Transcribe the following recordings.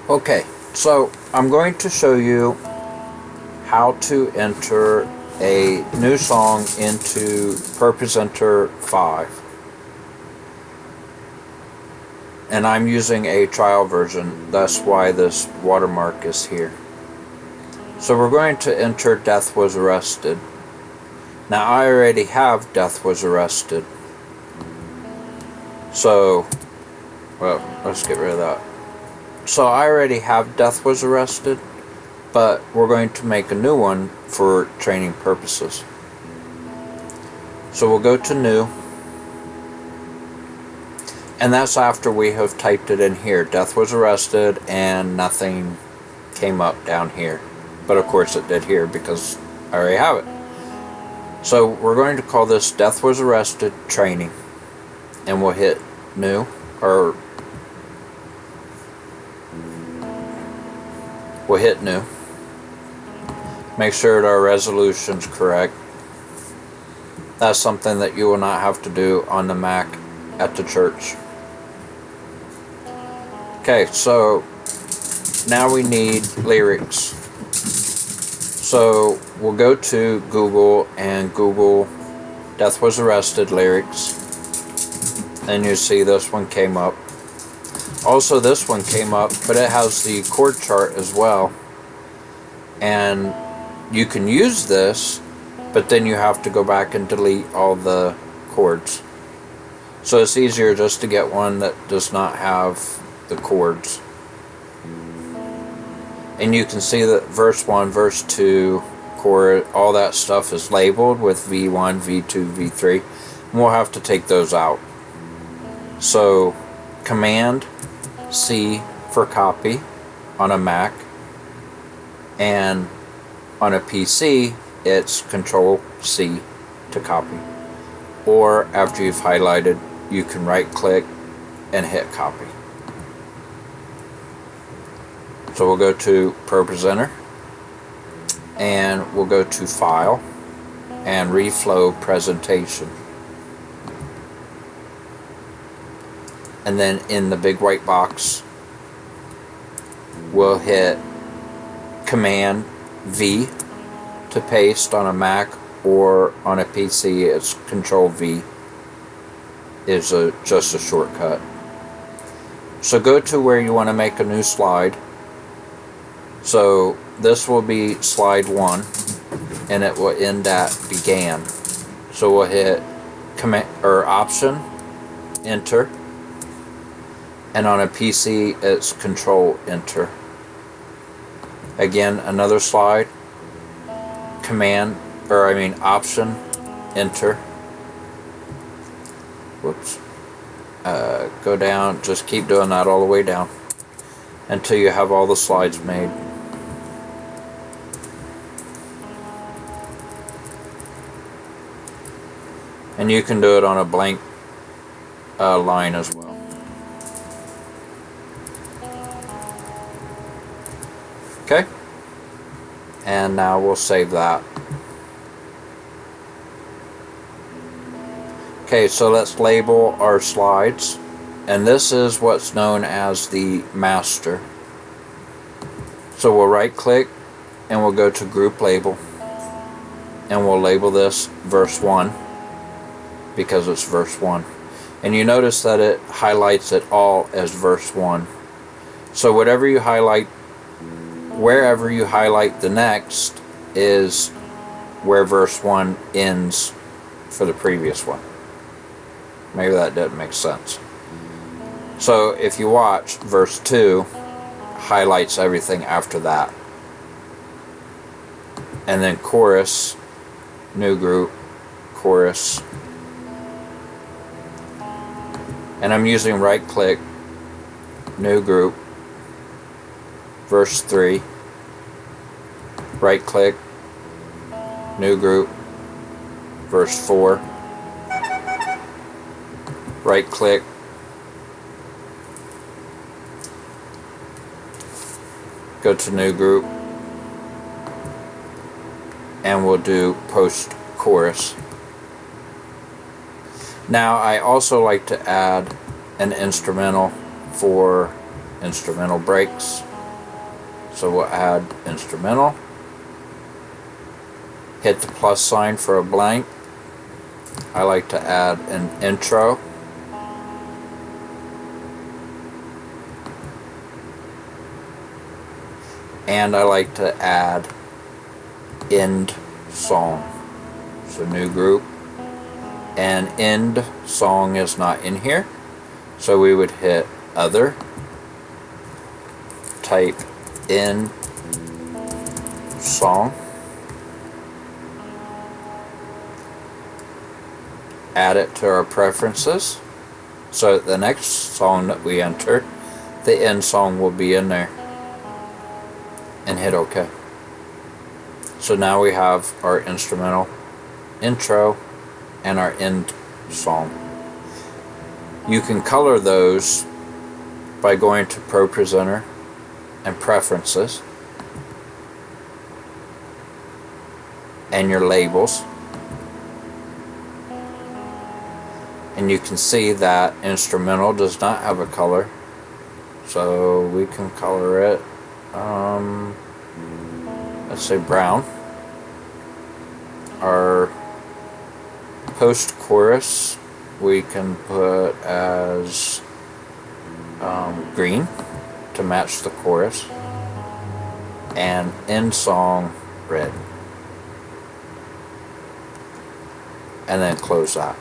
Okay, so I'm going to show you how to enter a new song into ProPresenter 5. And I'm using a trial version, that's why this watermark is here. So we're going to enter Death Was Arrested. Now I already have Death Was Arrested. So, well, let's get rid of that. So I already have Death Was Arrested, but we're going to make a new one for training purposes. So we'll go to New, and that's after we have typed it in here. Death Was Arrested, and nothing came up down here. But of course it did here because I already have it. So we're going to call this Death Was Arrested Training, and we'll hit New, or we'll hit New. Make sure that our resolution's correct. That's something that you will not have to do on the Mac at the church. Okay, so now we need lyrics. So we'll go to Google and Google Death Was Arrested lyrics. And you see this one came up. Also, this one came up, but it has the chord chart as well. And you can use this, but then you have to go back and delete all the chords. So it's easier just to get one that does not have the chords. And you can see that verse 1, verse 2, chord, all that stuff is labeled with V1, V2, V3. And we'll have to take those out. So Command C for copy on a Mac, and on a PC it's Control C to copy. Or after you've highlighted, you can right click and hit copy. So we'll go to ProPresenter, and we'll go to File and Reflow Presentation. And then in the big white box, we'll hit Command V to paste on a Mac, or on a PC it's Control V is just a shortcut. So go to where you want to make a new slide. So this will be slide 1, and it will end at Began. So we'll hit Command or Option, Enter. And on a PC, it's Control Enter. Again, another slide. Option, Enter. Whoops. Go down. Just keep doing that all the way down until you have all the slides made. And you can do it on a blank line as well. Okay, and now we'll save that. Okay, so let's label our slides, and this is what's known as the master. So we'll right click and we'll go to Group Label, and we'll label this Verse 1 because it's Verse 1. And you notice that it highlights it all as Verse 1. So whatever you highlight, wherever you highlight the next is where verse 1 ends for the previous one. Maybe that doesn't make sense. So if you watch, verse 2 highlights everything after that. And then chorus, new group, chorus. And I'm using right click, new group, verse 3, right click, new group, verse 4, right click, go to new group, and we'll do post chorus. Now I also like to add an instrumental for instrumental breaks. So we'll add instrumental. Hit the plus sign for a blank. I like to add an intro. And I like to add end song. So new group. And end song is not in here. So we would hit other. Type in song. Add it to our preferences. So the next song that we enter, the end song will be in there. And hit OK. So now we have our instrumental, intro, and our end song. You can color those by going to ProPresenter and Preferences and your labels. And you can see that instrumental does not have a color. So we can color it, let's say brown. Our post-chorus we can put as green to match the chorus, and end song red, and then close that.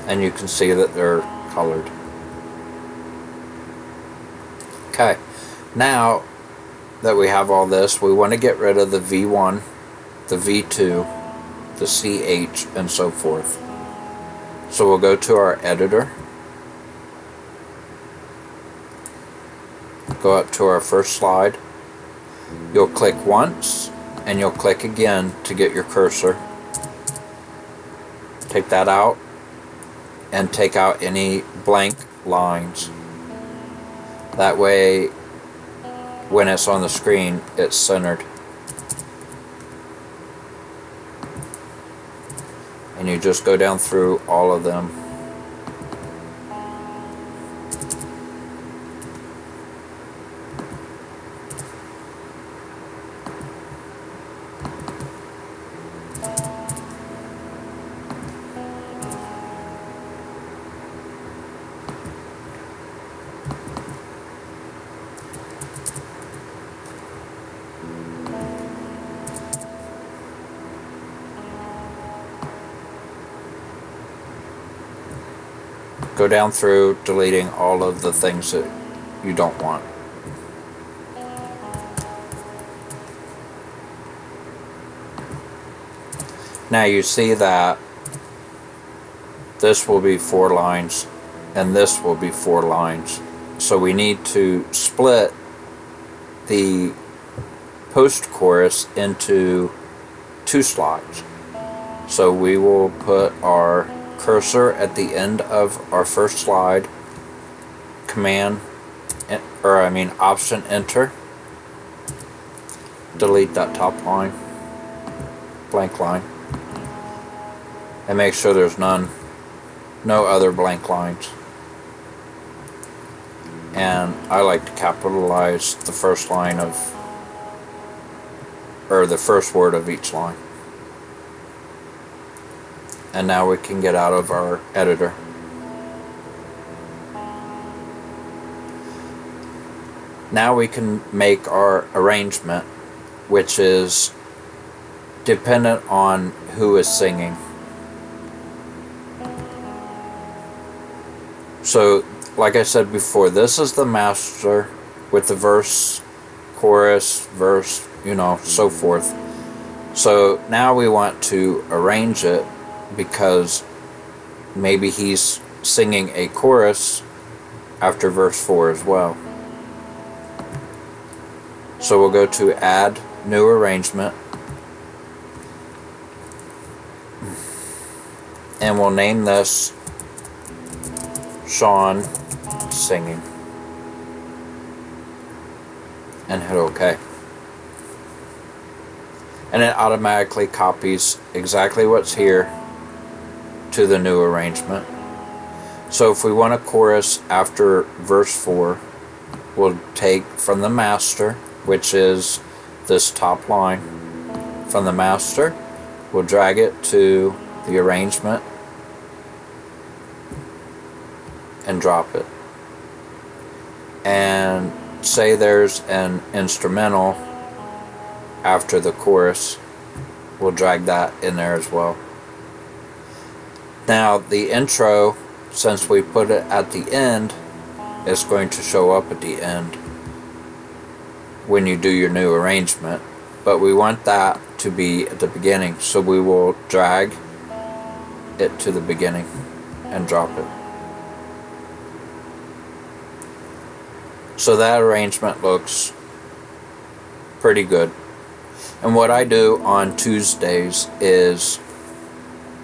And you can see that they're colored. Okay, now that we have all this, we want to get rid of the V1, the V2, the CH, and so forth. So we'll go to our editor, go up to our first slide. You'll click once and you'll click again to get your cursor. Take that out and take out any blank lines. That way when it's on the screen it's centered. And you just go down through all of them. Go down through, deleting all of the things that you don't want. Now you see that this will be 4 lines and this will be 4 lines. So we need to split the post-chorus into 2 slides. So we will put our cursor at the end of our first slide, Option Enter, delete that top line, blank line, and make sure there's no other blank lines. And I like to capitalize the first line the first word of each line. And now we can get out of our editor. Now we can make our arrangement, which is dependent on who is singing. So, like I said before, this is the master with the verse, chorus, verse, so forth. So now we want to arrange it, because maybe he's singing a chorus after verse 4 as well. So we'll go to Add New Arrangement, and we'll name this Sean Singing, and hit OK. And it automatically copies exactly what's here to the new arrangement. So if we want a chorus after verse 4, we'll take from the master, which is this top line. From the master, we'll drag it to the arrangement and drop it. And say there's an instrumental after the chorus, we'll drag that in there as well. Now the intro, since we put it at the end, is going to show up at the end when you do your new arrangement, but we want that to be at the beginning, so we will drag it to the beginning and drop it. So that arrangement looks pretty good. And what I do on Tuesdays is,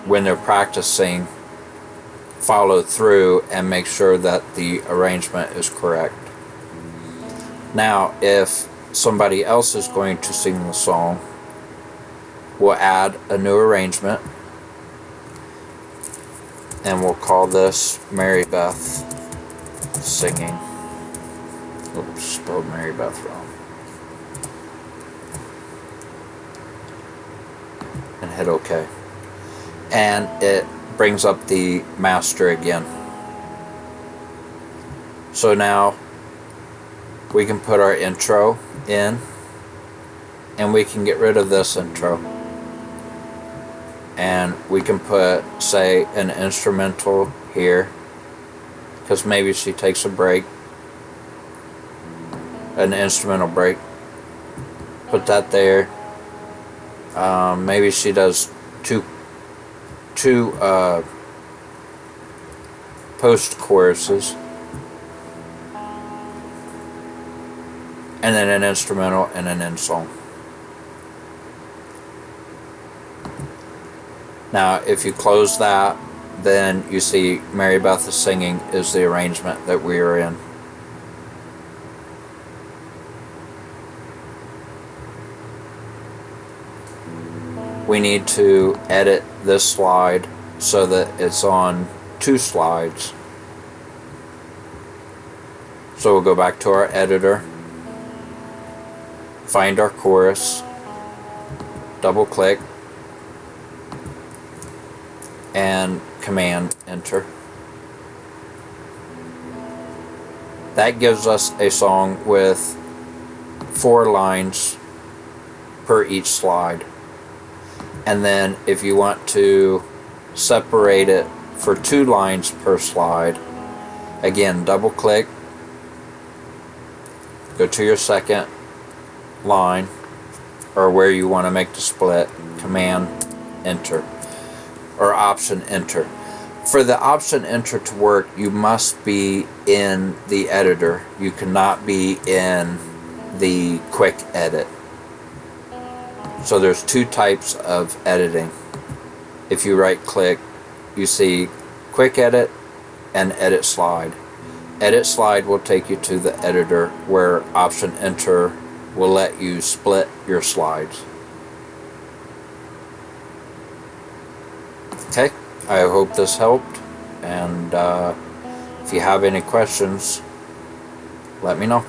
when they're practicing, follow through and make sure that the arrangement is correct. Now, if somebody else is going to sing the song, we'll add a new arrangement, and we'll call this Mary Beth singing. Oops, spelled Mary Beth wrong. And hit OK. And it brings up the master again. So now we can put our intro in, and we can get rid of this intro. And we can put, say, an instrumental here, because maybe she takes a break. An instrumental break. Put that there. Maybe she does two post choruses, and then an instrumental and an end song. Now if you close that, then you see Mary Beth is singing is the arrangement that we are in. We need to edit this slide so that it's on 2 slides. So we'll go back to our editor, find our chorus, double click, and Command Enter. That gives us a song with 4 lines per each slide. And then if you want to separate it for 2 lines per slide, again, double click, go to your second line, or where you want to make the split, Command Enter, or Option Enter. For the Option Enter to work, you must be in the editor. You cannot be in the quick edit. So there's 2 types of editing. If you right click, you see quick edit and edit slide. Edit slide will take you to the editor, where Option Enter will let you split your slides. Okay, I hope this helped, and if you have any questions, let me know.